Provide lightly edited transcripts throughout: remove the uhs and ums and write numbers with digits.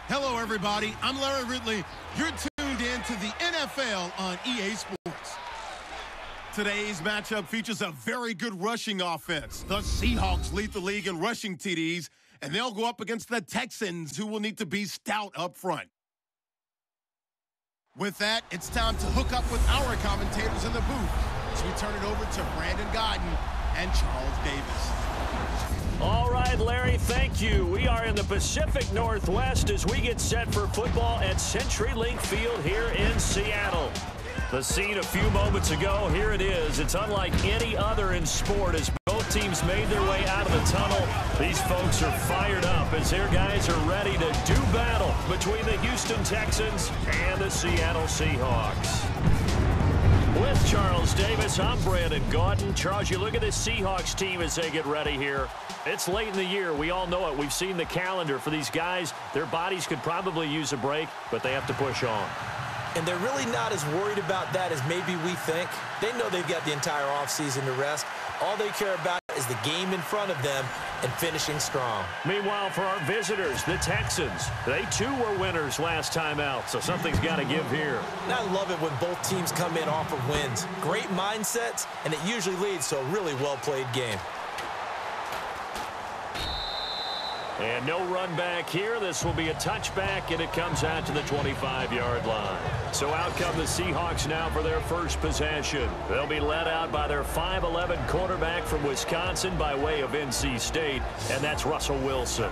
Hello, everybody. I'm Larry Ridley. You're tuned in to the NFL on EA Sports. Today's matchup features a very good rushing offense. The Seahawks lead the league in rushing TDs, and they'll go up against the Texans, who will need to be stout up front. With that, it's time to hook up with our commentators in the booth as we turn it over to Brandon Godden and Charles Davis. All right, Larry, thank you. We are in the Pacific Northwest as we get set for football at CenturyLink Field here in Seattle. The scene a few moments ago, here it is. It's unlike any other in sport as both teams made their way out of the tunnel. These folks are fired up as their guys are ready to do battle between the Houston Texans and the Seattle Seahawks. With Charles Davis, I'm Brandon Gaudin. Charles, you look at this Seahawks team as they get ready here. It's late in the year. We all know it. We've seen the calendar for these guys. Their bodies could probably use a break, but they have to push on. And they're really not as worried about that as maybe we think. They know they've got the entire offseason to rest. All they care about is the game in front of them and finishing strong. Meanwhile, for our visitors, the Texans, they too were winners last time out, so something's got to give here. And I love it when both teams come in off of wins. Great mindsets, and it usually leads to a really well-played game. And no run back here. This will be a touchback, and it comes out to the 25-yard line. So out come the Seahawks now for their first possession. They'll be led out by their 5'11 quarterback from Wisconsin by way of NC State, and that's Russell Wilson.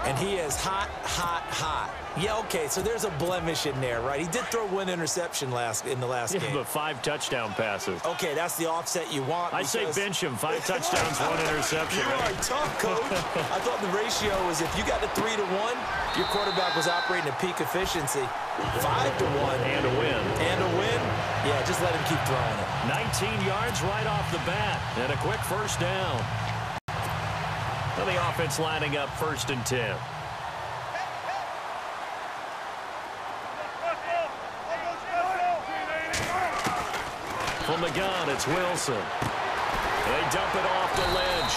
And he is hot, hot, hot. Yeah, okay, so there's a blemish in there, right? He did throw one interception in the last game. But 5 touchdown passes. Okay, that's the offset you want. I say bench him. 5 touchdowns, 1 interception. You are tough, coach. I thought the ratio was if you got to 3-1, your quarterback was operating at peak efficiency. 5-1. And a win. And a win? Yeah, just let him keep throwing it. 19 yards right off the bat. And a quick first down. And the offense lining up 1st and 10. From the gun, it's Wilson. They dump it off the ledge.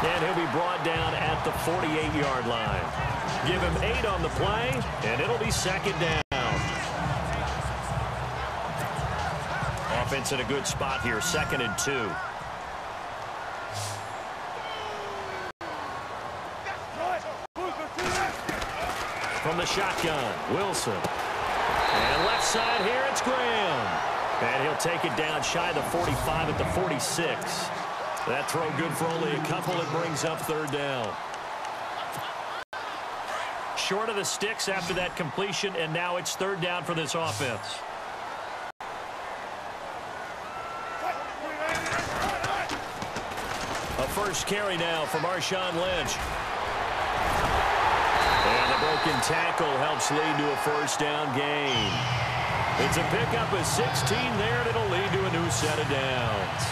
And he'll be brought down at the 48-yard line. Give him 8 on the play, and it'll be 2nd down. Offense in a good spot here, 2nd and 2. From the shotgun, Wilson. And left side here, it's Graham. And he'll take it down shy of the 45 at the 46. That throw good for only a couple. It brings up 3rd down. Short of the sticks after that completion, and now it's 3rd down for this offense. A first carry now for Marshawn Lynch. And the broken tackle helps lead to a 1st down gain. It's a pickup of 16 there, and it'll lead to a new set of downs.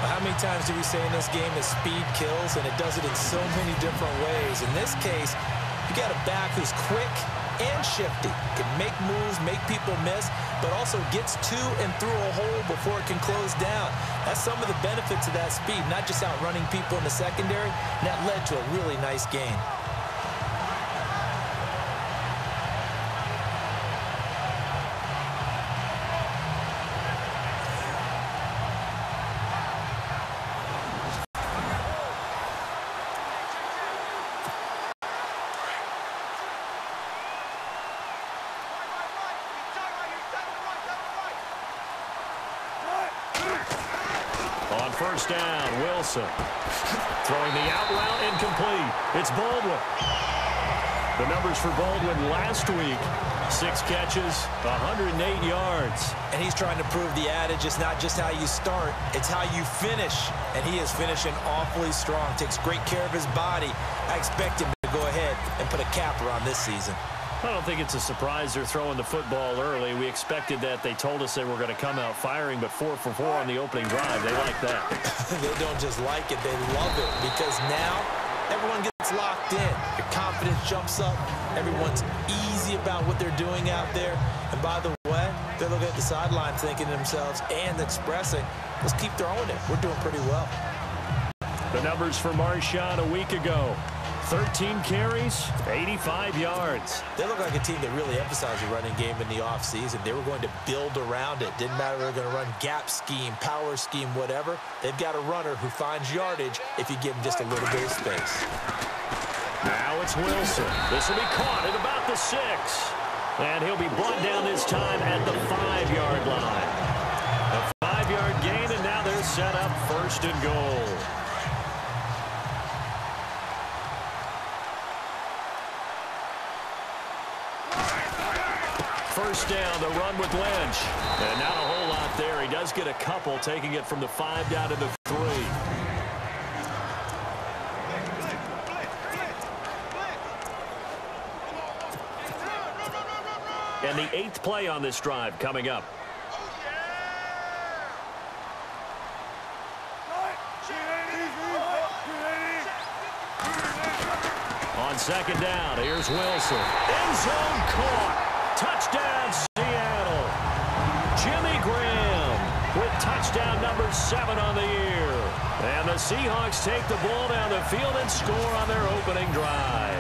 How many times do we say in this game that speed kills, and it does it in so many different ways? In this case, you got a back who's quick and shifty, can make moves, make people miss, but also gets to and through a hole before it can close down. That's some of the benefits of that speed, not just outrunning people in the secondary, and that led to a really nice gain. On 1st down, Wilson. Throwing the out route incomplete. It's Baldwin. The numbers for Baldwin last week, 6 catches, 108 yards. And he's trying to prove the adage, it's not just how you start, it's how you finish. And he is finishing awfully strong, takes great care of his body. I expect him to go ahead and put a capper on this season. I don't think it's a surprise they're throwing the football early. We expected that. They told us they were going to come out firing, but 4 for 4 on the opening drive. They like that. They don't just like it, they love it, because now everyone gets locked in. Your confidence jumps up. Everyone's easy about what they're doing out there. And by the way, they're looking at the sideline thinking to themselves and expressing, let's keep throwing it. We're doing pretty well. The numbers for Marshawn a week ago. 13 carries, 85 yards. They look like a team that really emphasized the running game in the offseason. They were going to build around it. Didn't matter if they were going to run gap scheme, power scheme, whatever. They've got a runner who finds yardage if you give him just a little bit of space. Now it's Wilson. This will be caught at about the 6. And he'll be brought down this time at the 5-yard line. A 5-yard gain, and now they're set up 1st and goal. First down, the run with Lynch. And not a whole lot there. He does get a couple, taking it from the 5 down to the 3. And the 8th play on this drive coming up. On 2nd down, here's Wilson. End zone caught. Touchdown, Seattle. Jimmy Graham with touchdown number 7 on the year. And the Seahawks take the ball down the field and score on their opening drive.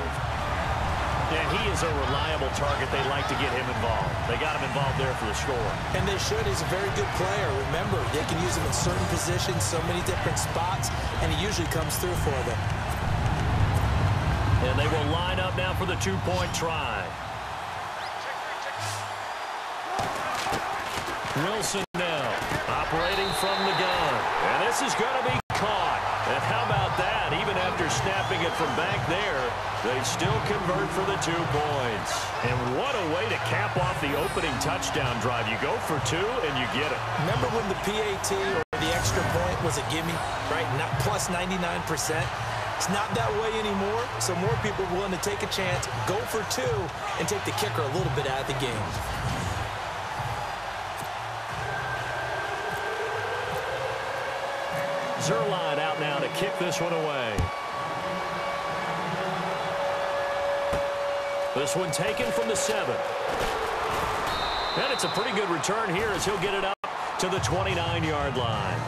And he is a reliable target. They like to get him involved. They got him involved there for the score. And they should. He's a very good player. Remember, they can use him in certain positions, so many different spots, and he usually comes through for them. And they will line up now for the 2-point try. Wilson now operating from the gun. And this is going to be caught. And how about that? Even after snapping it from back there, they still convert for the 2 points. And what a way to cap off the opening touchdown drive. You go for 2 and you get it. Remember when the PAT or the extra point was a gimme, right? Not plus 99%. It's not that way anymore, so more people are willing to take a chance, go for 2, and take the kicker a little bit out of the game. Zerline out now to kick this one away. This one taken from the 7. And it's a pretty good return here as he'll get it up to the 29-yard line.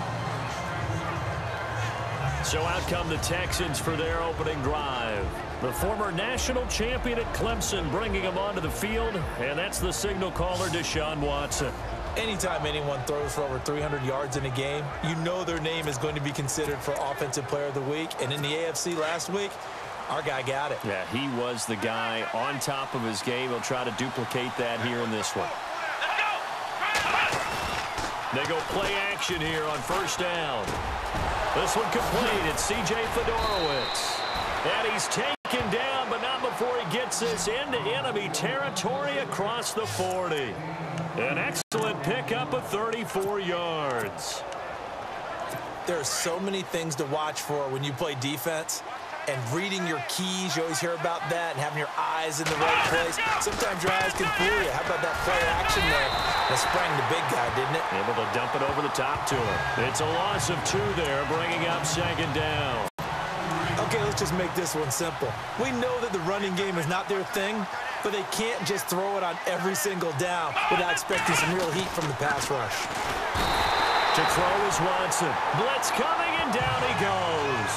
So out come the Texans for their opening drive. The former national champion at Clemson bringing him onto the field, and that's the signal caller, Deshaun Watson. Anytime anyone throws for over 300 yards in a game, you know their name is going to be considered for Offensive Player of the Week. And in the AFC last week, our guy got it. Yeah, he was the guy on top of his game. He'll try to duplicate that here in this one. They go play action here on 1st down. This one complete. It's C.J. Fedorowicz. And he's taken down, but not before he gets this into enemy territory across the 40. An excellent pickup of 34 yards. There are so many things to watch for when you play defense. And reading your keys, you always hear about that, and having your eyes in the right place. Sometimes your eyes can fool you. How about that play action there? That sprang the big guy, didn't it? Able to dump it over the top to him. It's a loss of 2 there, bringing up 2nd down. Okay, let's just make this one simple. We know that the running game is not their thing, but they can't just throw it on every single down without expecting some real heat from the pass rush. To throw is Watson. Blitz coming, and down he goes.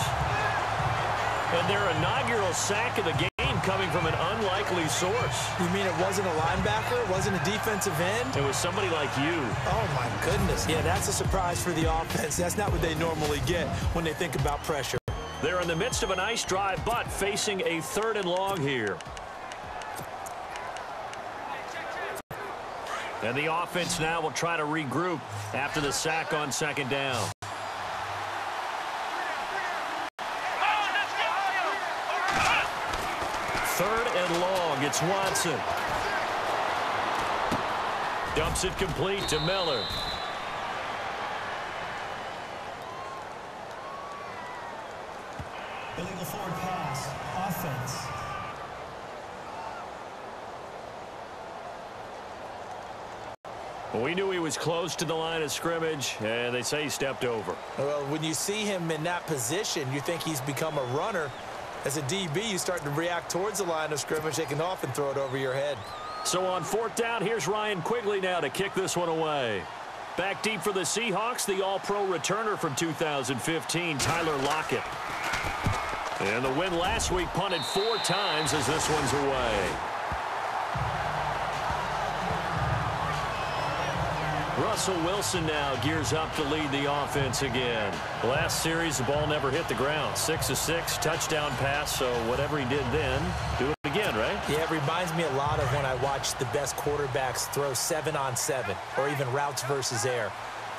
And their inaugural sack of the game coming from an unlikely source. You mean it wasn't a linebacker? It wasn't a defensive end? It was somebody like you. Oh, my goodness. Yeah, that's a surprise for the offense. That's not what they normally get when they think about pressure. They're in the midst of a nice drive, but facing a 3rd and long here. And the offense now will try to regroup after the sack on 2nd down. Third and long, it's Watson. Dumps it complete to Miller. Illegal forward pass, offense. We knew he was close to the line of scrimmage, and they say he stepped over. Well, when you see him in that position, you think he's become a runner. As a DB, you start to react towards the line of scrimmage. They can often throw it over your head. So on 4th down, here's Ryan Quigley now to kick this one away. Back deep for the Seahawks, the All-Pro returner from 2015, Tyler Lockett. And the win last week punted 4 times as this one's away. Russell Wilson now gears up to lead the offense again. Last series, the ball never hit the ground. 6 of 6, touchdown pass, so whatever he did then, do it again, right? Yeah, it reminds me a lot of when I watch the best quarterbacks throw 7-on-7 or even routes versus air.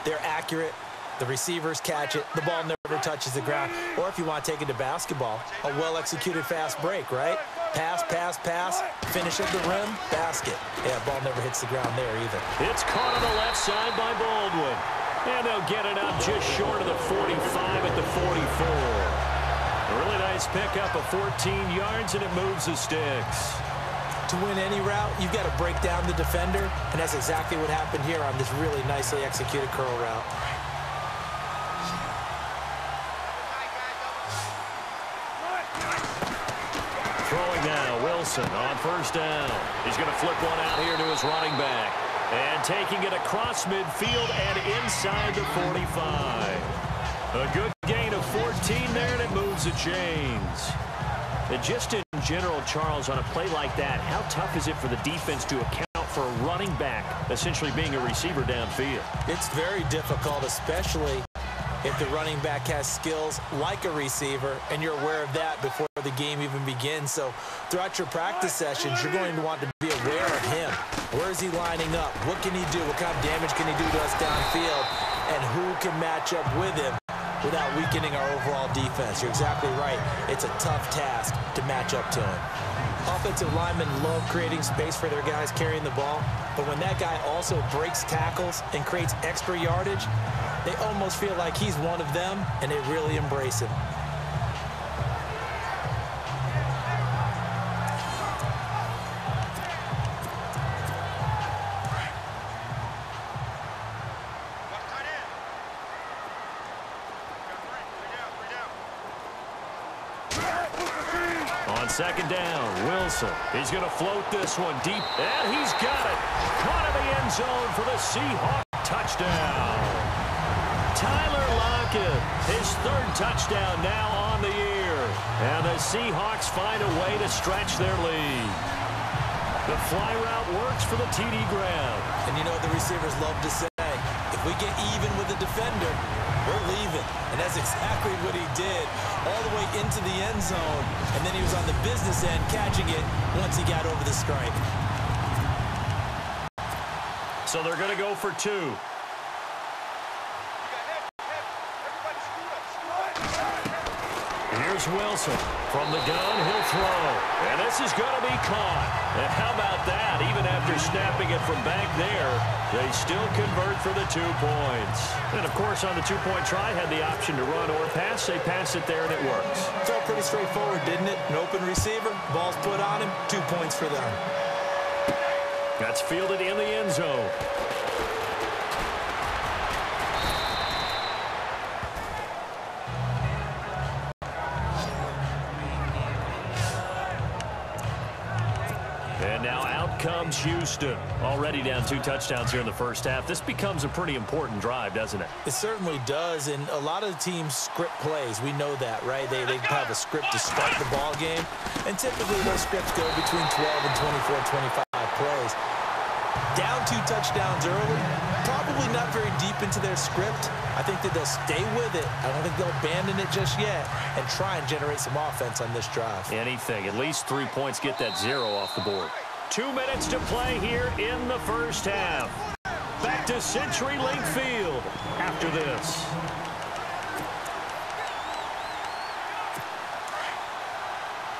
They're accurate. The receivers catch it. The ball never touches the ground. Or if you want to take it to basketball, a well-executed fast break, right? Pass, pass, pass, finish at the rim, basket. Yeah, ball never hits the ground there either. It's caught on the left side by Baldwin. And they'll get it up just short of the 45 at the 44. A really nice pickup of 14 yards, and it moves the sticks. To win any route, you've got to break down the defender, and that's exactly what happened here on this really nicely executed curl route. Throwing now, Wilson on first down. He's going to flip one out here to his running back. And taking it across midfield and inside the 45. A good gain of 14 there, and it moves the chains. And just in general, Charles, on a play like that, how tough is it for the defense to account for a running back essentially being a receiver downfield? It's very difficult, especially if the running back has skills like a receiver, and you're aware of that before the game even begins. So throughout your practice sessions, you're going to want to be aware of him. Where is he lining up? What can he do? What kind of damage can he do to us downfield? And who can match up with him without weakening our overall defense? You're exactly right. It's a tough task to match up to him. Offensive linemen love creating space for their guys carrying the ball, but when that guy also breaks tackles and creates extra yardage, they almost feel like he's one of them, and they really embrace him. On second down, Wilson. He's going to float this one deep, and he's got it. Caught in the end zone for the Seahawks touchdown. Tyler Lockett, his 3rd touchdown now on the year. And the Seahawks find a way to stretch their lead. The fly route works for the TD ground. And you know what the receivers love to say? If we get even with the defender, we're leaving. And that's exactly what he did, all the way into the end zone. And then he was on the business end catching it once he got over the stripe. So they're going to go for 2. Here's Wilson. From the gun, he'll throw. And this is going to be caught. And how about that? Even after snapping it from back there, they still convert for the 2 points. And, of course, on the 2-point try, had the option to run or pass. They pass it there, and it works. Felt pretty straightforward, didn't it? An open receiver, ball's put on him, 2 points for them. That's fielded in the end zone. And now out comes Houston. Already down 2 touchdowns here in the first half. This becomes a pretty important drive, doesn't it? It certainly does, and a lot of the teams script plays. We know that, right? They have a script to start the ball game, and typically those scripts go between 12 and 24, 25 plays. Down 2 touchdowns early, probably not very deep into their script. I think that they'll stay with it. I don't think they'll abandon it just yet and try and generate some offense on this drive. Anything. At least 3 points, get that 0 off the board. 2 minutes to play here in the first half. Back to CenturyLink Field after this.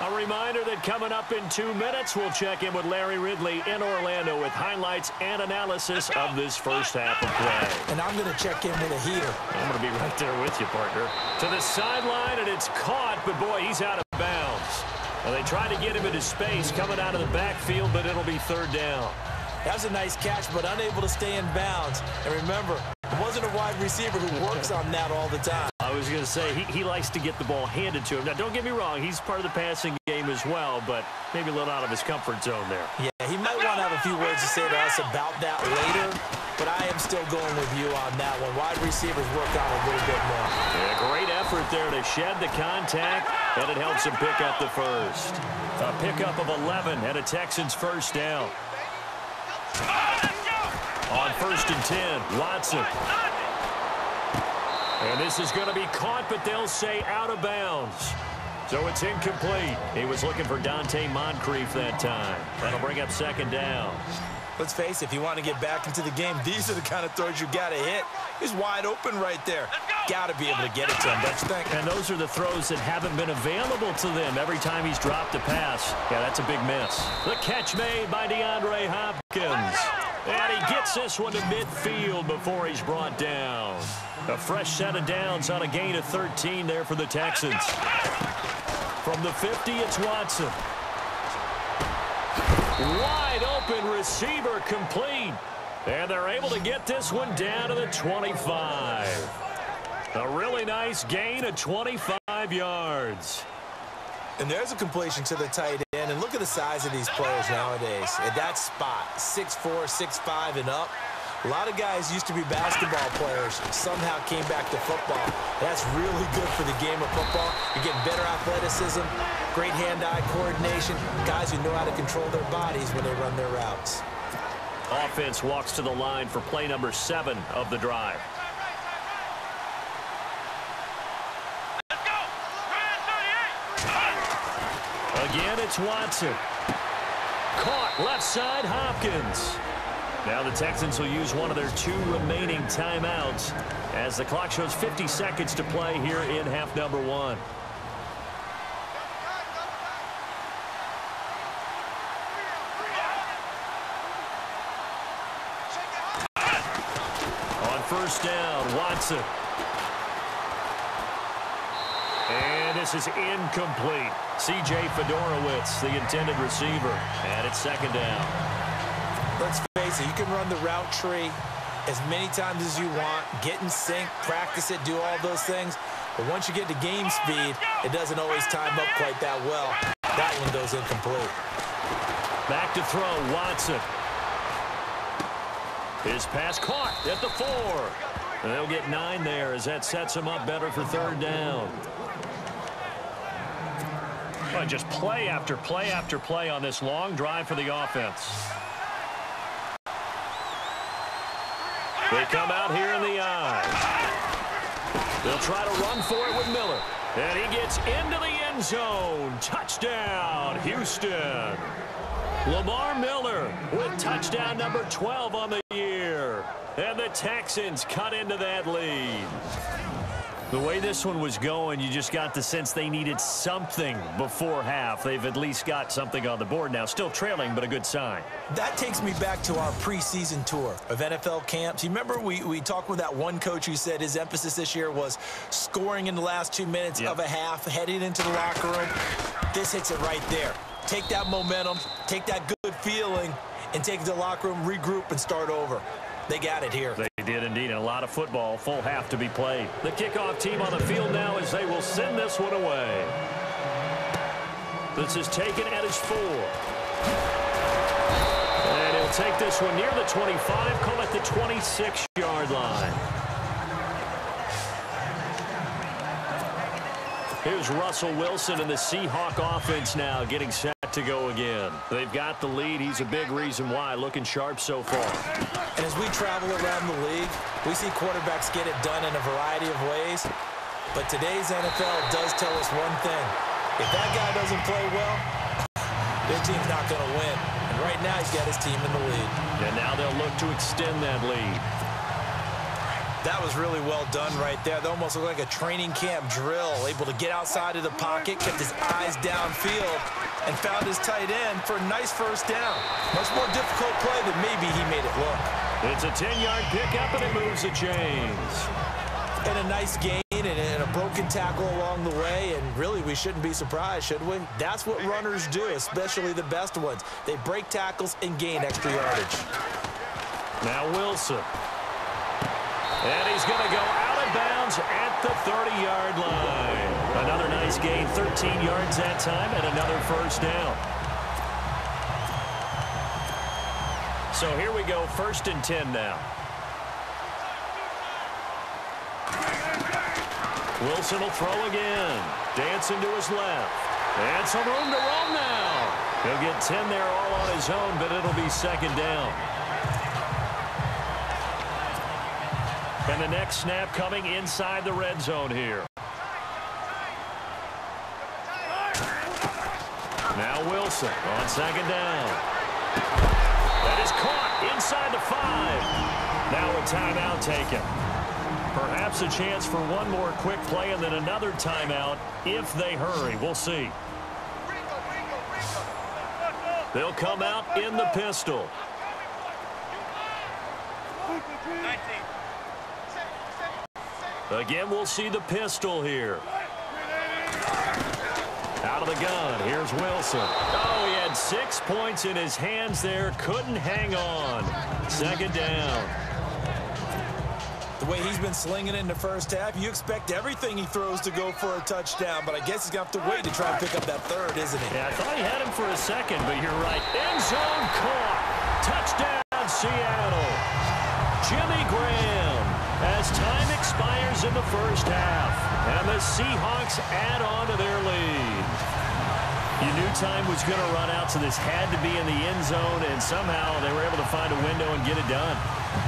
A reminder that coming up in 2 minutes, we'll check in with Larry Ridley in Orlando with highlights and analysis of this first half of play. And I'm going to check in with a heater. I'm going to be right there with you, partner. To the sideline, and it's caught, but boy, he's out of bounds. Well, they tried to get him into space coming out of the backfield, but it'll be 3rd down. That was a nice catch, but unable to stay in bounds. And remember, it wasn't a wide receiver who works on that all the time. I was going to say, he likes to get the ball handed to him. Now, don't get me wrong. He's part of the passing game as well, but maybe a little out of his comfort zone there. Yeah, he might want to have a few words to say to us about that later, but I am still going with you on that one. Wide receivers work on a little bit more. Yeah, great effort there to shed the contact, and it helps him pick up the first. A pickup of 11 and a Texans first down. On 1st and 10, Watson. And this is going to be caught, but they'll say out of bounds. So it's incomplete. He was looking for Dante Moncrief that time. That'll bring up 2nd down. Let's face it, if you want to get back into the game, these are the kind of throws you got to hit. He's wide open right there. Got to be able to get it to him, don't you think? And those are the throws that haven't been available to them every time he's dropped a pass. Yeah, that's a big miss. The catch made by DeAndre Hopkins. And he gets this one to midfield before he's brought down. A fresh set of downs on a gain of 13 there for the Texans. From the 50, it's Watson. Wide open receiver complete. And they're able to get this one down to the 25. A really nice gain of 25 yards. And there's a completion to the tight end. And look at the size of these players nowadays. At that spot, 6'4", 6'5", and up. A lot of guys used to be basketball players, somehow came back to football. That's really good for the game of football. You're getting better athleticism, great hand-eye coordination, guys who know how to control their bodies when they run their routes. Offense walks to the line for play number 7 of the drive. Again, it's Watson. Caught left side, Hopkins. Now the Texans will use one of their 2 remaining timeouts as the clock shows 50 seconds to play here in half number 1. On 1st down, Watson. And this is incomplete. C.J. Fedorowicz, the intended receiver. And it's 2nd down. Let's face it, you can run the route tree as many times as you want, get in sync, practice it, do all those things. But once you get to game speed, it doesn't always time up quite that well. That one goes incomplete. Back to throw, Watson. His pass caught at the 4. And they'll get 9 there as that sets him up better for 3rd down. Oh, just play after play after play on this long drive for the offense. They come out here in the eye. They'll try to run for it with Miller. And he gets into the end zone. Touchdown, Houston. Lamar Miller with touchdown number 12 on the year. And the Texans cut into that lead. The way this one was going, you just got the sense they needed something before half. They've at least got something on the board now. Still trailing, but a good sign. That takes me back to our preseason tour of NFL camps. You remember we talked with that one coach who said his emphasis this year was scoring in the last 2 minutes of a half, heading into the locker room. This hits it right there. Take that momentum, take that good feeling, and take it to the locker room, regroup, and start over. They got it here. They did indeed, and a lot of football, full half to be played. The kickoff team on the field now as they will send this one away. This is taken at his 4. And he'll take this one near the 25, call it the 26-yard line. Here's Russell Wilson and the Seahawk offense now getting set to go again. They've got the lead. He's a big reason why. Looking sharp so far. And as we travel around the league, we see quarterbacks get it done in a variety of ways. But today's NFL does tell us one thing. If that guy doesn't play well, their team's not going to win. And right now, he's got his team in the lead. And now they'll look to extend that lead. That was really well done right there. They almost looked like a training camp drill. Able to get outside of the pocket, kept his eyes downfield, and found his tight end for a nice first down. Much more difficult play than maybe he made it look. It's a 10-yard pickup, and it moves the chains. And a nice gain and a broken tackle along the way, and really we shouldn't be surprised, should we? That's what runners do, especially the best ones. They break tackles and gain extra yardage. Now Wilson. And he's going to go out of bounds downs at the 30-yard line. Another nice gain, 13 yards that time, and another first down. So here we go, 1st and 10 now. Wilson will throw again. Dancing to his left. And some room to roam now. He'll get 10 there all on his own, but it'll be 2nd down. And the next snap coming inside the red zone here. Now Wilson on 2nd down. That is caught inside the 5. Now a timeout taken. Perhaps a chance for one more quick play and then another timeout if they hurry. We'll see. They'll come out in the pistol. Again, we'll see the pistol here. Out of the gun, here's Wilson. Oh, he had 6 points in his hands there. Couldn't hang on. 2nd down. The way he's been slinging it in the first half, you expect everything he throws to go for a touchdown, but I guess he's going to have to wait to try and pick up that 3rd, isn't he? Yeah, I thought he had him for a second, but you're right. End zone caught. Touchdown, Seattle. Jimmy Graham as time expires in the first half, and the Seahawks add on to their lead. You knew time was going to run out, so this had to be in the end zone, and somehow they were able to find a window and get it done.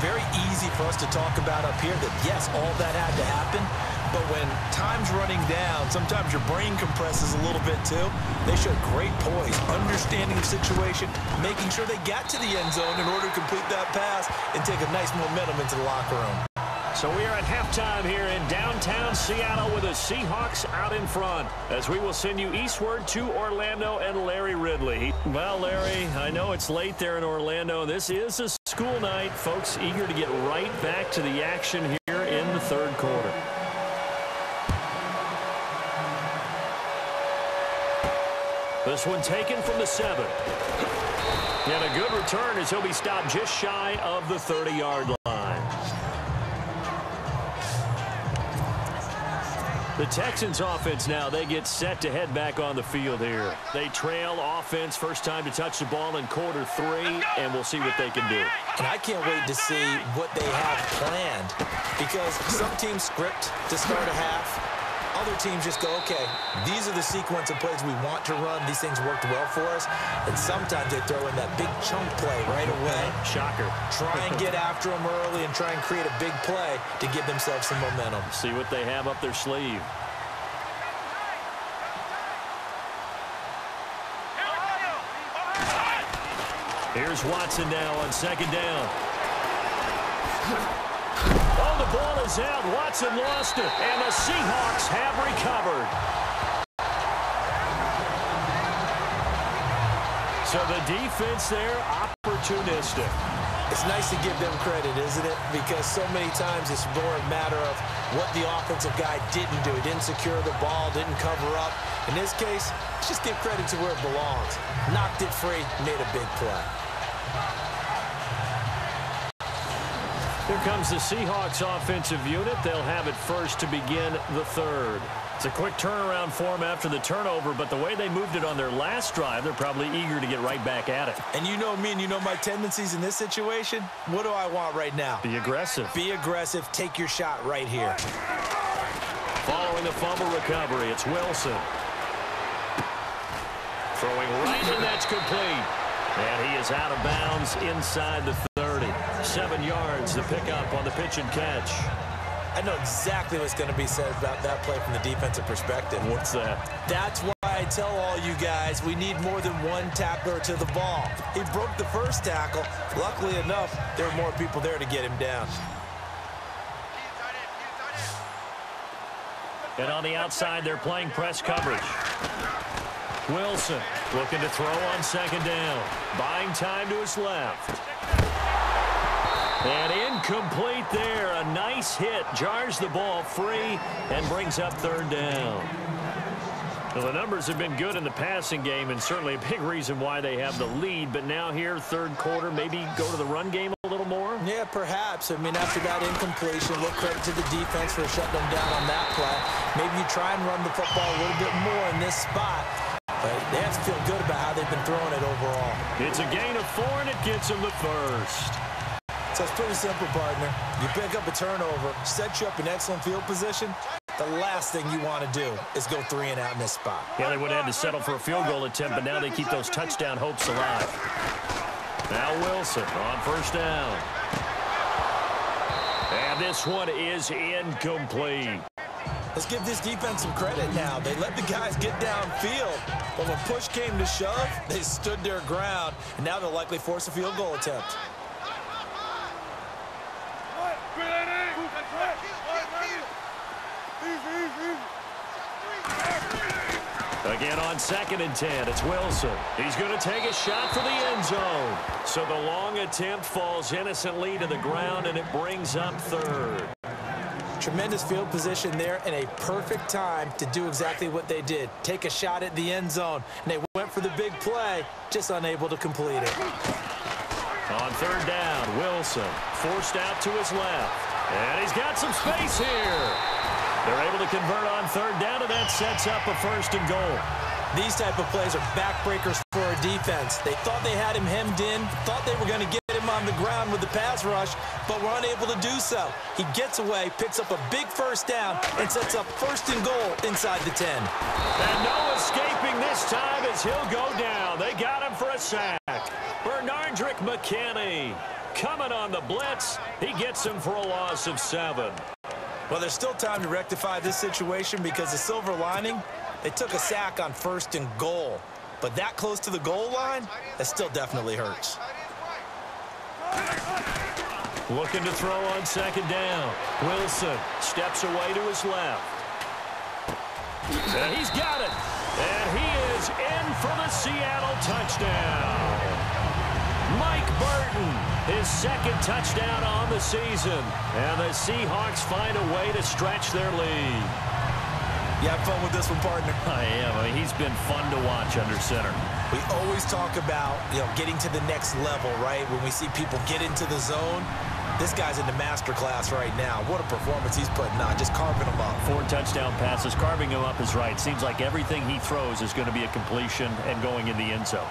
Very easy for us to talk about up here that, yes, all that had to happen, but when time's running down, sometimes your brain compresses a little bit too. They showed great poise, understanding the situation, making sure they got to the end zone in order to complete that pass and take a nice momentum into the locker room. So we are at halftime here in downtown Seattle with the Seahawks out in front as we will send you eastward to Orlando and Larry Ridley. Well, Larry, I know it's late there in Orlando. This is a school night. Folks eager to get right back to the action here in the 3rd quarter. This one taken from the 7. And a good return as he'll be stopped just shy of the 30-yard line. The Texans offense now, they get set to head back on the field here. They trail offense, first time to touch the ball in quarter 3, and we'll see what they can do. And I can't wait to see what they have planned, because some teams script to start a half. Other teams just go, okay, these are the sequence of plays we want to run. These things worked well for us. And sometimes they throw in that big chunk play right away. Shocker. Try and get after them early and try and create a big play to give themselves some momentum. See what they have up their sleeve. Here's Watson now on 2nd down. Oh, the ball is out. Watson lost it, and the Seahawks have recovered. So the defense there, opportunistic. It's nice to give them credit, isn't it? Because so many times it's more a matter of what the offensive guy didn't do. He didn't secure the ball, didn't cover up. In this case, let's just give credit to where it belongs. Knocked it free, made a big play. Here comes the Seahawks offensive unit. They'll have it first to begin the 3rd. It's a quick turnaround for them after the turnover, but the way they moved it on their last drive, they're probably eager to get right back at it. And you know me and you know my tendencies in this situation. What do I want right now? Be aggressive. Be aggressive. Take your shot right here. Following the fumble recovery, it's Wilson. Throwing right, and that's complete. And he is out of bounds inside the 30. 7 yards, the pickup on the pitch and catch. I know exactly what's going to be said about that play from the defensive perspective. What's that? That's why I tell all you guys we need more than one tackler to the ball. He broke the first tackle. Luckily enough, there were more people there to get him down. And on the outside, they're playing press coverage. Wilson looking to throw on 2nd down. Buying time to his left. And incomplete there. A nice hit. Jars the ball free and brings up 3rd down. Well, the numbers have been good in the passing game, and certainly a big reason why they have the lead. But now here, third quarter, maybe go to the run game a little more? Yeah, perhaps. I mean, after that incompletion, look credit to the defense for shutting them down on that play. Maybe you try and run the football a little bit more in this spot. But they have to feel good about how they've been throwing it overall. It's a gain of 4, and it gets them the first. So it's pretty simple, partner. You pick up a turnover, set you up in excellent field position. The last thing you want to do is go 3 and out in this spot. Yeah, they would have had to settle for a field goal attempt, but now they keep those touchdown hopes alive. Now Wilson on first down. And this one is incomplete. Let's give this defense some credit now. They let the guys get downfield, but when push came to shove, they stood their ground, and now they'll likely force a field goal attempt. Again on 2nd and 10, it's Wilson. He's going to take a shot for the end zone. So the long attempt falls innocently to the ground, and it brings up 3rd. Tremendous field position there and a perfect time to do exactly what they did. Take a shot at the end zone. And they went for the big play, just unable to complete it. On 3rd down, Wilson forced out to his left. And he's got some space here. They're able to convert on 3rd down, and that sets up a 1st and goal. These type of plays are backbreakers for a defense. They thought they had him hemmed in, thought they were going to get him on the ground with the pass rush, but were unable to do so. He gets away, picks up a big 1st down, and sets up 1st and goal inside the 10. And no escaping this time as he'll go down. They got him for a sack. Bernardrick McKinney coming on the blitz. He gets him for a loss of 7. Well, there's still time to rectify this situation because the silver lining, they took a sack on 1st and goal. But that close to the goal line, that still definitely hurts. Looking to throw on 2nd down. Wilson steps away to his left. And he's got it. And he is in for the Seattle touchdown. Mike Burton, his 2nd touchdown on the season. And the Seahawks find a way to stretch their lead. You have fun with this one, partner? I am. I mean, he's been fun to watch under center. We always talk about, getting to the next level, right? When we see people get into the zone, this guy's in the master class right now. What a performance he's putting on, just carving them up. 4 touchdown passes. Carving him up is right. Seems like everything he throws is going to be a completion and going in the end zone.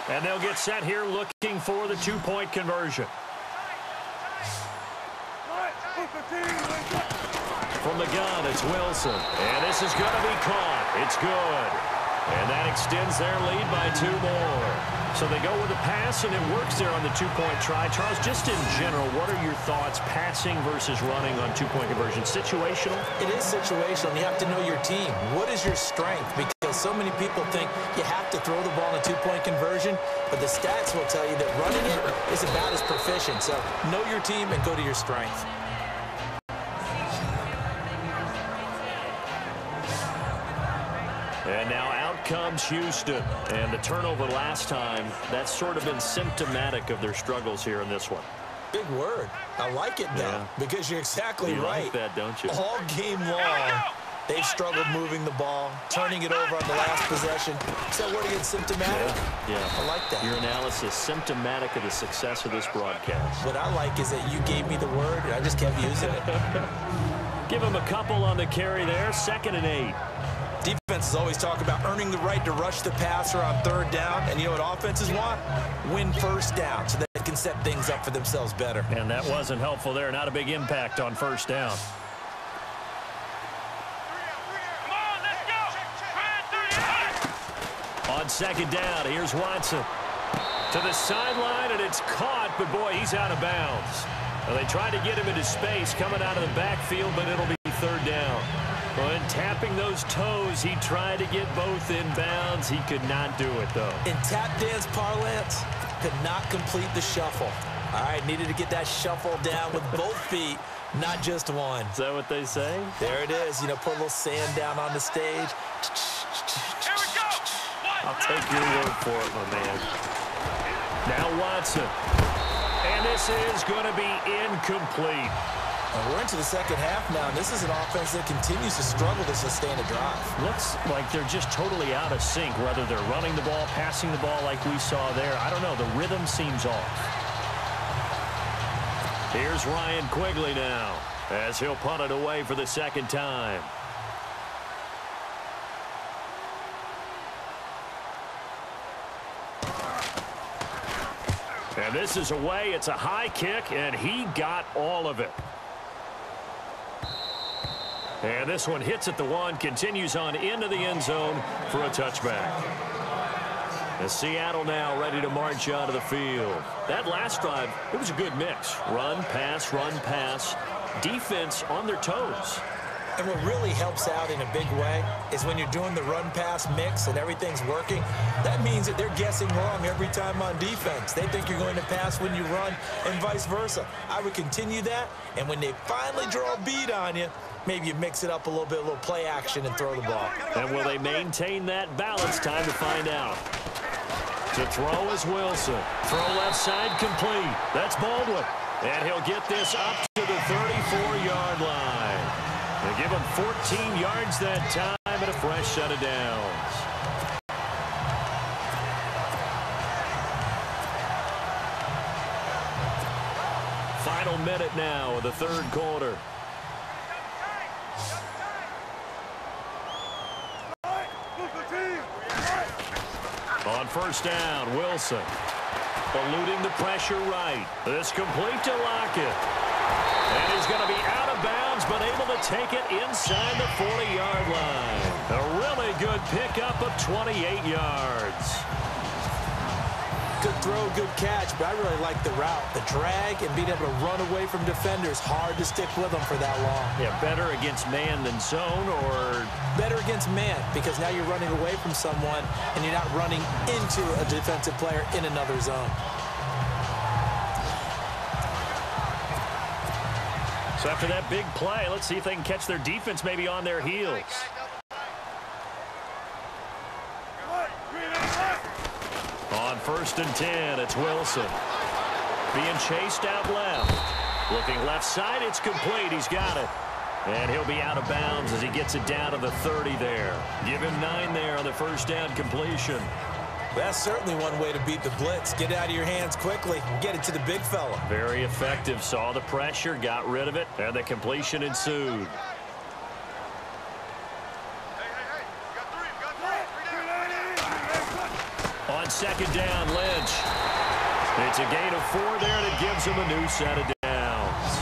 And they'll get set here looking for the 2-point conversion. From the gun, it's Wilson. And this is going to be caught. It's good. And that extends their lead by 2 more. So they go with a pass, and it works there on the 2-point try. Charles, just in general, what are your thoughts passing versus running on 2-point conversion? Situational? It is situational. You have to know your team. What is your strength? Because so many people think you have to throw the ball in a 2-point conversion, but the stats will tell you that running it is about as proficient. So know your team and go to your strength. And now out comes Houston. And the turnover last time, that's sort of been symptomatic of their struggles here in this one. Big word. I like it now, because you're exactly right. You like that, don't you? All game long, they've struggled moving the ball, turning it over on the last possession. Is that word against symptomatic? Yeah. I like that. Your analysis, symptomatic of the success of this broadcast. What I like is that you gave me the word, and I just kept using it. Give him a couple on the carry there, 2nd and 8. Defenses always talk about earning the right to rush the passer on 3rd down. And you know what offenses want? Win 1st down so they can set things up for themselves better. And that wasn't helpful there. Not a big impact on 1st down. On 2nd down, here's Watson. To the sideline, and it's caught, but boy, he's out of bounds. Well, they tried to get him into space coming out of the backfield, but it'll be 3rd down. Well, and tapping those toes, he tried to get both in bounds. He could not do it, though. In tap dance parlance, could not complete the shuffle. All right, needed to get that shuffle down with both feet, not just one. Is that what they say? There it is. Put a little sand down on the stage. I'll take your word for it, my man. Now Watson. And this is going to be incomplete. And we're into the second half now, and this is an offense that continues to struggle to sustain a drive. Looks like they're just totally out of sync, whether they're running the ball, passing the ball like we saw there. I don't know. The rhythm seems off. Here's Ryan Quigley now, as he'll punt it away for the second time. And this is away. It's a high kick, and he got all of it. And this one hits at the one, continues on into the end zone for a touchback. And Seattle now ready to march onto the field. That last drive, it was a good mix. Run, pass, defense on their toes. And what really helps out in a big way is when you're doing the run-pass mix and everything's working, that means that they're guessing wrong every time on defense. They think you're going to pass when you run and vice versa. I would continue that, and when they finally draw a beat on you, maybe you mix it up a little bit, a little play action, and throw the ball. And will they maintain that balance? Time to find out. To throw is Wilson. Throw left side complete. That's Baldwin. And he'll get this up to the 34-yard line. They give him 14 yards that time and a fresh set of downs. Final minute now of the third quarter. On first down, Wilson. Eluding the pressure right. This complete to Lockett. And he's going to be out of bounds, but able to take it inside the 40-yard line. A really good pickup of 28 yards. Good throw, good catch, but I really like the route. The drag and being able to run away from defenders, hard to stick with them for that long. Yeah, better against man than zone, or? Better against man, because now you're running away from someone and you're not running into a defensive player in another zone. So after that big play, let's see if they can catch their defense maybe on their heels. On first and 10, it's Wilson. Being chased out left. Looking left side, it's complete. He's got it. And he'll be out of bounds as he gets it down to the 30 there. Give him 9 there on the first down completion. That's certainly one way to beat the blitz. Get it out of your hands quickly and get it to the big fella. Very effective. Saw the pressure, got rid of it, and the completion ensued. On second down, Lynch. It's a gain of 4 there that gives him a new set of downs.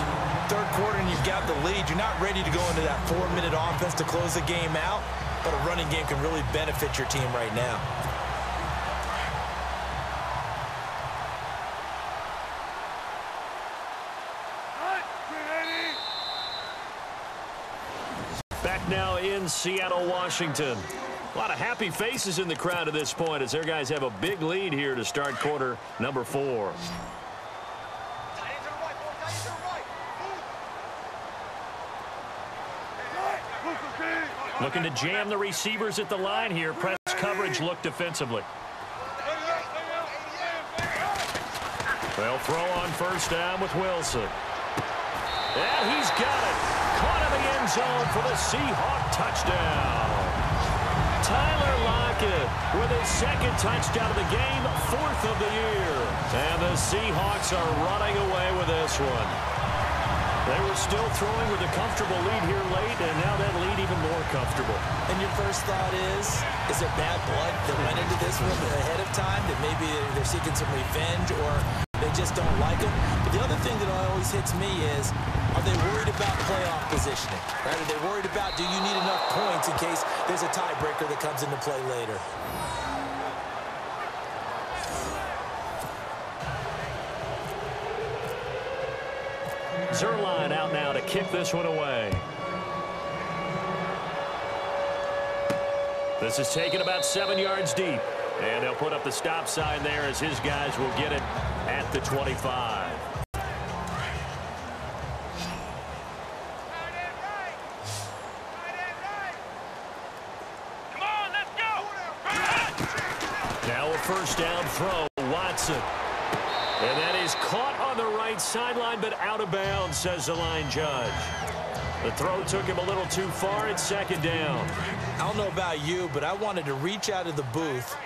Third quarter and you've got the lead. You're not ready to go into that 4-minute offense to close the game out, but a running game can really benefit your team right now. Back now in Seattle, Washington. A lot of happy faces in the crowd at this point as their guys have a big lead here to start quarter number 4. Looking to jam the receivers at the line here. Press coverage look defensively. They'll throw on first down with Wilson. And he's got it. Caught in the end zone for the Seahawk touchdown. Tyler Lockett with his second touchdown of the game, 4th of the year. And the Seahawks are running away with this one. They were still throwing with a comfortable lead here late, and now that lead even more comfortable. And your first thought is there bad blood that went into this one ahead of time, that maybe they're seeking some revenge or they just don't like him? But the other thing that always hits me is, are they worried about playoff positioning? Right? Are they worried about, do you need enough points in case there's a tiebreaker that comes into play later? Zerline out now to kick this one away. This is taken about 7 yards deep. And they'll put up the stop sign there as his guys will get it at the 25. Now a first down throw. Watson And that is caught on the right sideline, but out of bounds, says the line judge. The throw took him a little too far. It's second down. I don't know about you, but I wanted to reach out of the booth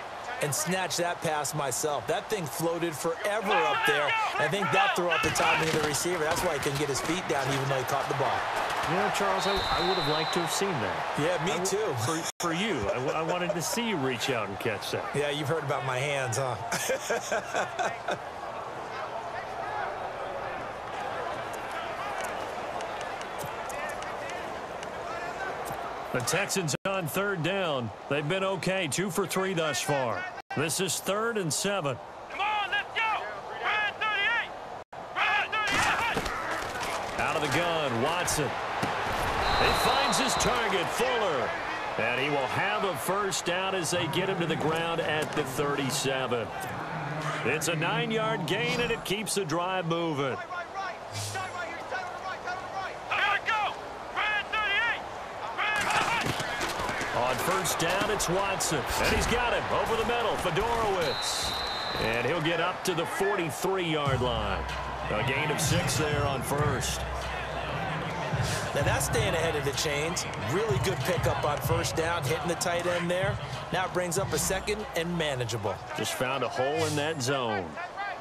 and snatch that pass myself. That thing floated forever up there. I think that threw up the timing of the receiver. That's why he couldn't get his feet down even though he caught the ball. You know, Charles, I would have liked to have seen that. Yeah, me too. For you. I wanted to see you reach out and catch that. Yeah, you've heard about my hands, huh? The Texans on third down. They've been okay, 2 for 3 thus far. This is 3rd and 7. Come on, let's go! Red 38! Red 38! Out of the gun, Watson. He finds his target, Fuller. And he will have a first down as they get him to the ground at the 37. It's a 9-yard gain, and it keeps the drive moving. On first down, it's Watson. And he's got him over the middle, Fedorowicz. And he'll get up to the 43-yard line. A gain of 6 there on first. Now that's staying ahead of the chains. Really good pickup on first down, hitting the tight end there. Now it brings up a second and manageable. Just found a hole in that zone.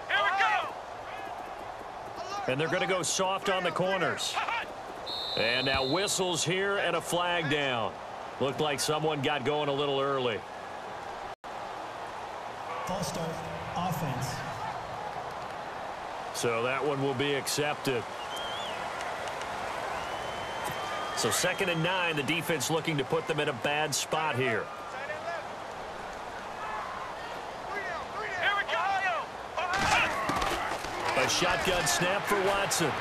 Here we go! And they're going to go soft on the corners. And now whistles here and a flag down. Looked like someone got going a little early. False start, offense. So that one will be accepted. So 2nd and 9, the defense looking to put them in a bad spot here. Here we go! A shotgun snap for Watson.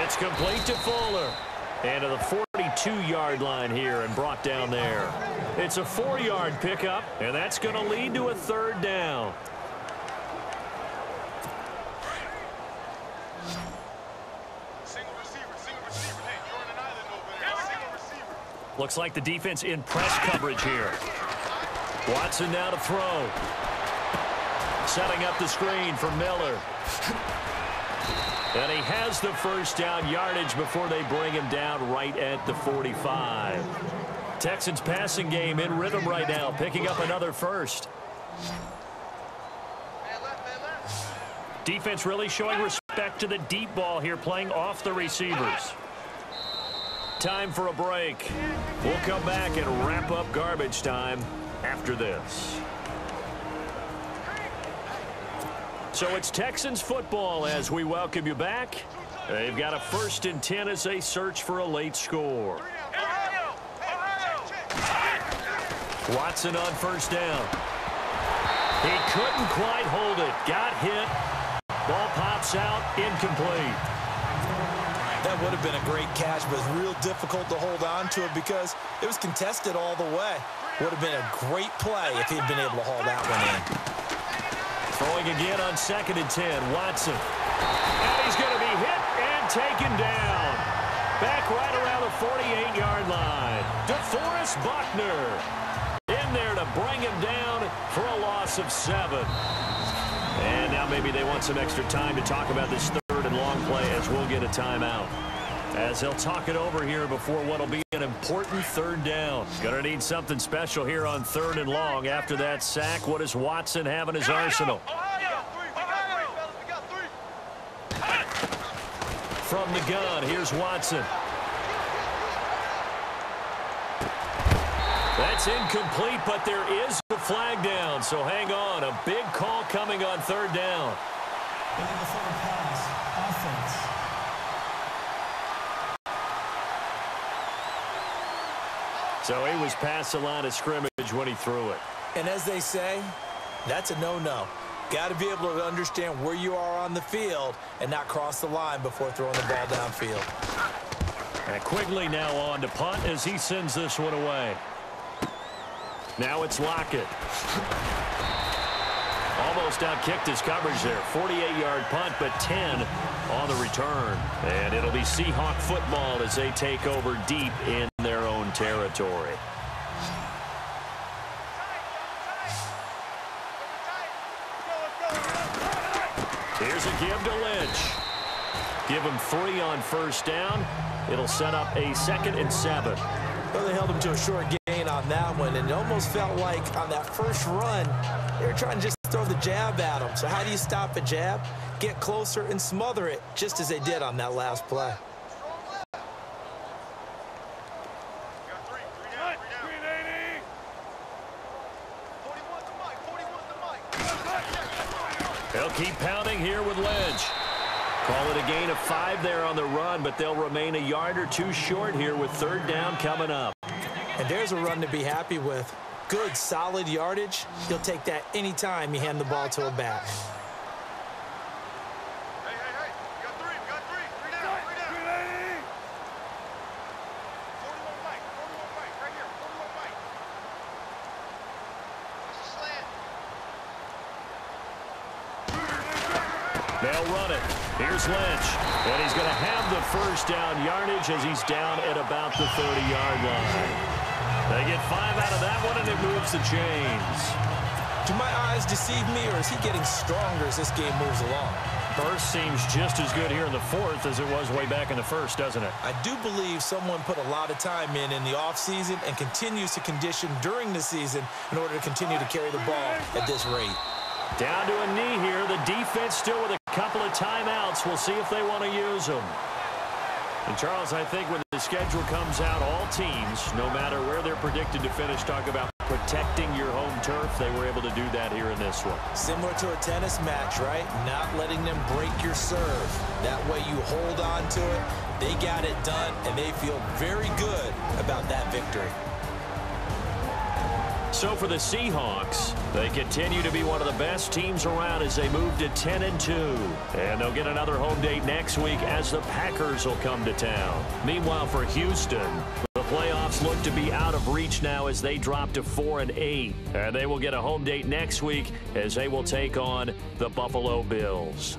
It's complete to Fuller. And to the 42-yard line here and brought down there. It's a 4-yard pickup, and that's going to lead to a 3rd down. Single receiver. Hey, you're on an island over there. Single receiver. Looks like the defense in press coverage here. Watson now to throw. Setting up the screen for Miller. And he has the first down yardage before they bring him down right at the 45. Texans passing game in rhythm right now, picking up another first. Defense really showing respect to the deep ball here, playing off the receivers. Time for a break. We'll come back and wrap up garbage time after this. So it's Texans football as we welcome you back. They've got a 1st and 10 as they search for a late score. Watson on first down. He couldn't quite hold it. Got hit. Ball pops out. Incomplete. That would have been a great catch, but it's real difficult to hold on to it because it was contested all the way. Would have been a great play if he'd been able to haul that one in. Throwing again on 2nd and 10, Watson. And he's going to be hit and taken down. Back right around the 48-yard line. DeForest Buckner in there to bring him down for a loss of 7. And now maybe they want some extra time to talk about this 3rd and long play as we'll get a timeout. As they'll talk it over here before what will be an important 3rd down. Going to need something special here on 3rd and long. After that sack, what does Watson have in his arsenal? From the gun, here's Watson. That's incomplete, but there is a flag down, so hang on. A big call coming on 3rd down. Illegal forward pass, offense. So he was past the line of scrimmage when he threw it. And as they say, that's a no-no. Got to be able to understand where you are on the field and not cross the line before throwing the ball downfield. And Quigley now on to punt as he sends this one away. Now it's Lockett. Almost outkicked his coverage there. 48-yard punt, but 10 on the return. And it'll be Seahawk football as they take over deep in their own territory. Here's a give to Lynch. Give him 3 on first down. It'll set up a 2nd and 7. Well, they held him to a short gain on that one, and it almost felt like on that first run, they were trying to just throw the jab at him. So how do you stop a jab? Get closer and smother it, just as they did on that last play. They'll keep pounding here with Lynch. Call it a gain of 5 there on the run, but they'll remain a yard or 2 short here with 3rd down coming up. And there's a run to be happy with. Good, solid yardage. He'll take that anytime you hand the ball to a back. Hey, we got 3, 3 down, 41 right, right here, 41 right. That's a slant. They'll run it. Here's Lynch. And he's going to have the first down yardage as he's down at about the 30-yard line. They get 5 out of that one, and it moves the chains. Do my eyes deceive me, or is he getting stronger as this game moves along? First seems just as good here in the 4th as it was way back in the 1st, doesn't it? I do believe someone put a lot of time in the offseason and continues to condition during the season in order to continue to carry the ball at this rate. Down to a knee here. The defense still with a couple of timeouts. We'll see if they want to use them. And, Charles, I think when the schedule comes out, all teams, no matter where they're predicted to finish, talk about protecting your home turf. They were able to do that here in this one. Similar to a tennis match, right? Not letting them break your serve. That way you hold on to it. They got it done, and they feel very good about that victory. So for the Seahawks, they continue to be one of the best teams around as they move to 10-2. And they'll get another home date next week as the Packers will come to town. Meanwhile, for Houston, the playoffs look to be out of reach now as they drop to 4-8. And they will get a home date next week as they will take on the Buffalo Bills.